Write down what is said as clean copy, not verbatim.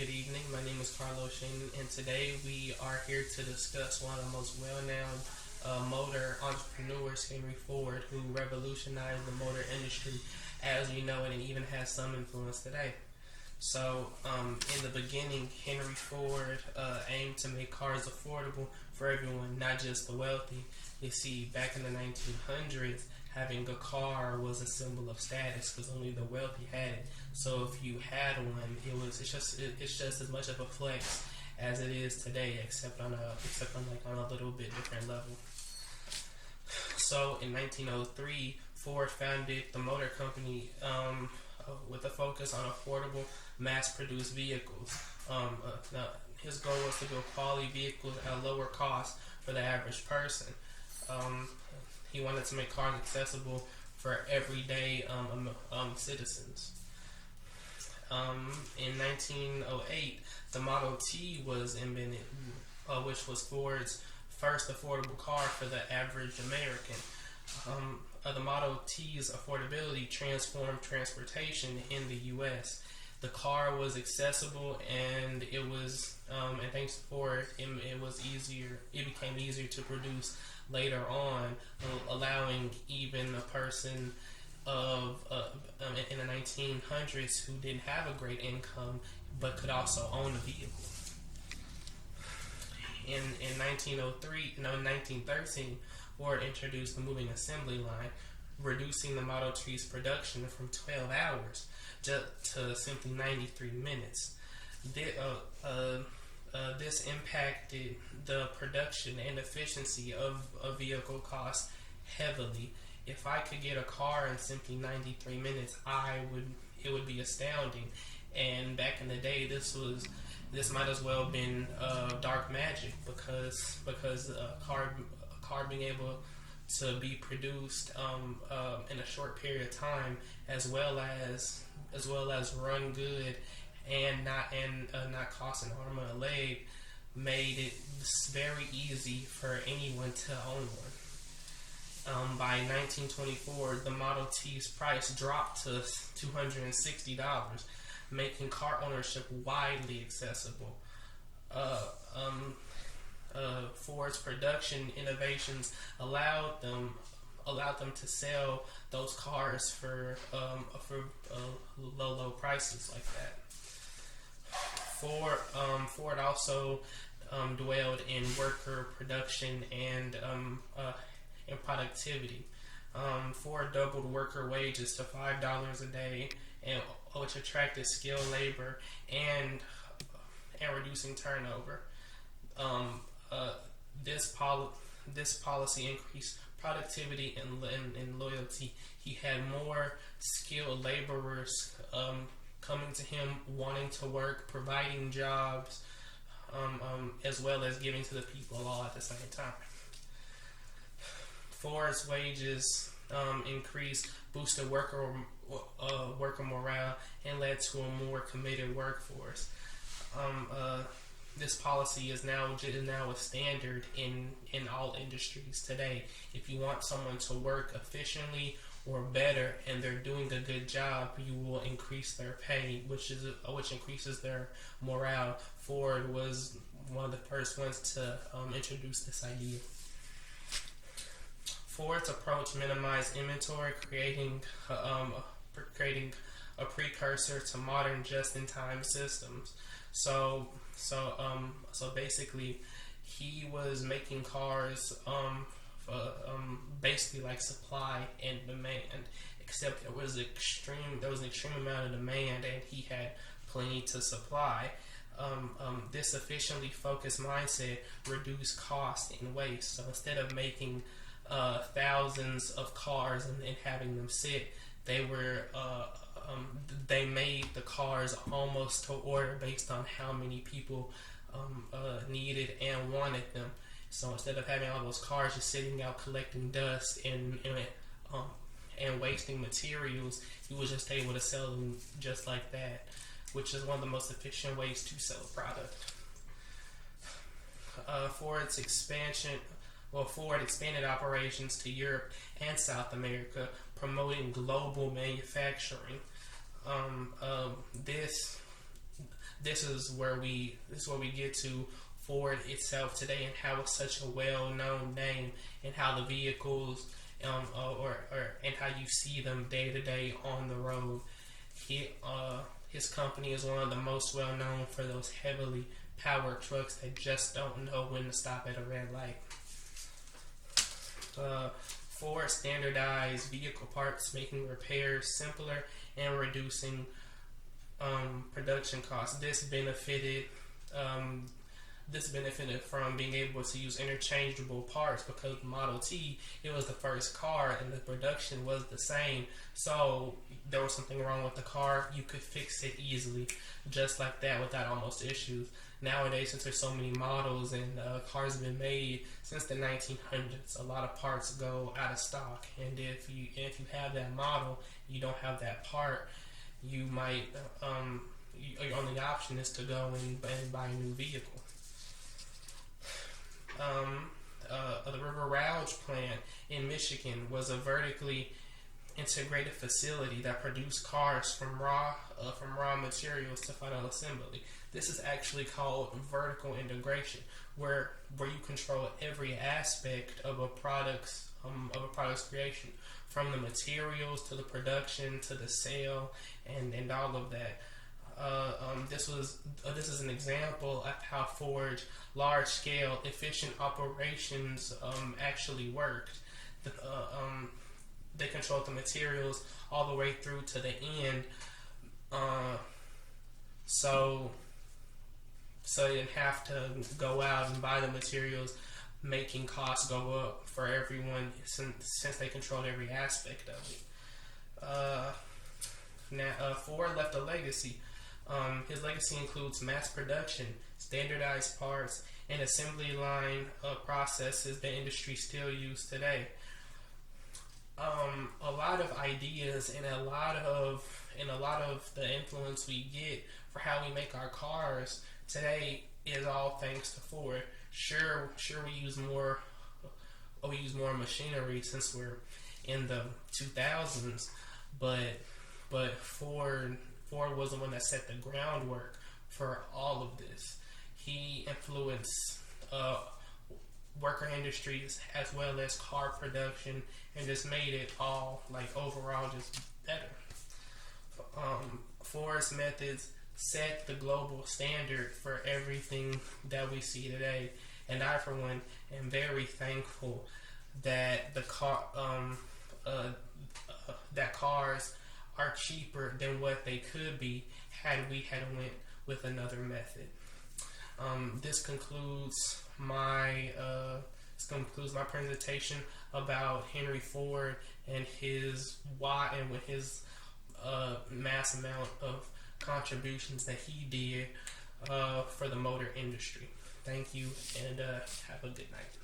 Good evening. My name is Carlos Shane, and today we are here to discuss one of the most well-known motor entrepreneurs, Henry Ford, who revolutionized the motor industry as we know it, and even has some influence today. So, in the beginning, Henry Ford aimed to make cars affordable for everyone, not just the wealthy. You see, back in the 1900s, having a car was a symbol of status because only the wealthy had it. So if you had one, it's just as much of a flex as it is today, except on a little bit different level. So in 1903, Ford founded the motor company with a focus on affordable, mass-produced vehicles. Now, his goal was to build quality vehicles at a lower cost for the average person. He wanted to make cars accessible for everyday citizens. In 1908, the Model T was invented, which was Ford's first affordable car for the average American. The Model T's affordability transformed transportation in the U.S. The car was accessible, and and thanks to Ford, it was easier. It became easier to produce later on, allowing even a person in the 1900s who didn't have a great income but could also own a vehicle. In 1913, Ford introduced the moving assembly line, reducing the Model T's production from 12 hours to simply 93 minutes. This impacted the production and efficiency of vehicle costs heavily. If I could get a car in simply 93 minutes, it would be astounding. And back in the day, this might as well have been dark magic because a car being able to be produced in a short period of time, as well as run good and not cost an arm and a leg, made it very easy for anyone to own one. By 1924, the Model T's price dropped to $260, making car ownership widely accessible. Ford's production innovations allowed them to sell those cars for low prices like that. Ford also dwelled in worker production and productivity. Ford doubled worker wages to $5 a day, which attracted skilled labor and reducing turnover. This policy increased productivity and loyalty. He had more skilled laborers coming to him, wanting to work, providing jobs, as well as giving to the people all at the same time. Ford's wages increased, boosted worker morale, and led to a more committed workforce. This policy is now a standard in all industries today. If you want someone to work efficiently or better, and they're doing a good job, you will increase their pay, which increases their morale. Ford was one of the first ones to introduce this idea. Ford's approach minimized inventory, creating a precursor to modern just-in-time systems. So basically, he was making cars basically like supply and demand, except there was an extreme amount of demand, and he had plenty to supply. This efficiently focused mindset reduced cost and waste. So instead of making thousands of cars and having them sit, they made the cars almost to order based on how many people needed and wanted them. So instead of having all those cars just sitting out collecting dust and wasting materials, he was just able to sell them just like that, which is one of the most efficient ways to sell a product. Ford expanded operations to Europe and South America, promoting global manufacturing. this is where we get to Ford itself today, and how it's such a well-known name, and how the vehicles and how you see them day to day on the road. His company is one of the most well known for those heavily powered trucks that just don't know when to stop at a red light. Ford standardized vehicle parts, making repairs simpler and reducing production costs. This benefited from being able to use interchangeable parts, because the Model T, it was the first car and the production was the same. So there was something wrong with the car, you could fix it easily, just like that, without almost issues. Nowadays, since there's so many models and cars have been made since the 1900s, a lot of parts go out of stock. And if you have that model, you don't have that part, you might your only option is to go and buy a new vehicle. The River Rouge plant in Michigan was a vertically integrated facility that produced cars from raw materials to final assembly. This is actually called vertical integration, where you control every aspect of a product's creation, from the materials to the production to the sale and all of that. This is an example of how Ford's large-scale, efficient operations actually worked. They controlled the materials all the way through to the end, so you didn't have to go out and buy the materials, making costs go up for everyone since they controlled every aspect of it. Ford left a legacy. His legacy includes mass production, standardized parts, and assembly line processes that industry still use today. A lot of ideas and a lot of the influence we get for how we make our cars today is all thanks to Ford. Sure, we use more machinery since we're in the 2000s, but Ford was the one that set the groundwork for all of this. He influenced worker industries as well as car production, and just made it all, like, overall just better. Ford's methods set the global standard for everything that we see today, and I, for one, am very thankful that that cars are cheaper than what they could be had we went with another method. This concludes my presentation about Henry Ford and his mass amount of contributions that he did for the motor industry. Thank you, and have a good night.